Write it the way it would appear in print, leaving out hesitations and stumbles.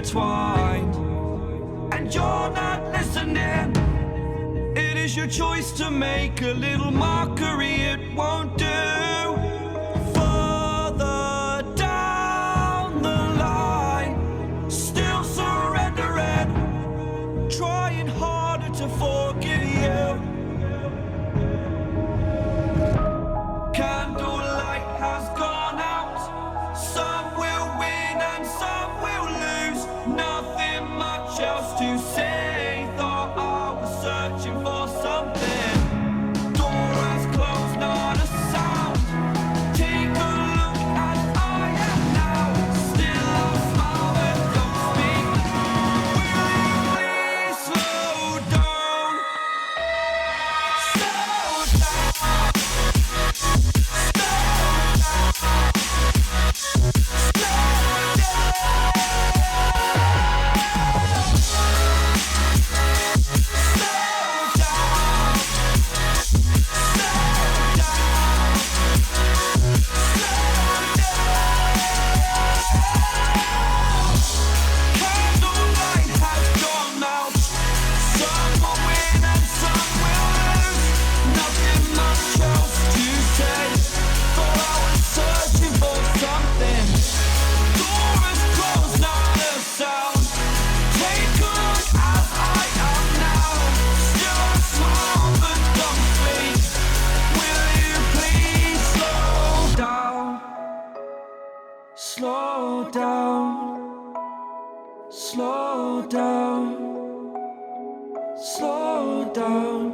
intertwined, and you're not listening. It is your choice to make a little mockery, it won't do. Further down the line, still surrendering, trying harder to forgive you. Candlelight has gone out. Some will win and some will lose. Nothing much else to say. Thought I was searching for something. Door has closed, not a sound. Take a look as I am now. Still I smile but don't speak. Will you please slow down? Slow down. Slow down, slow down, slow down.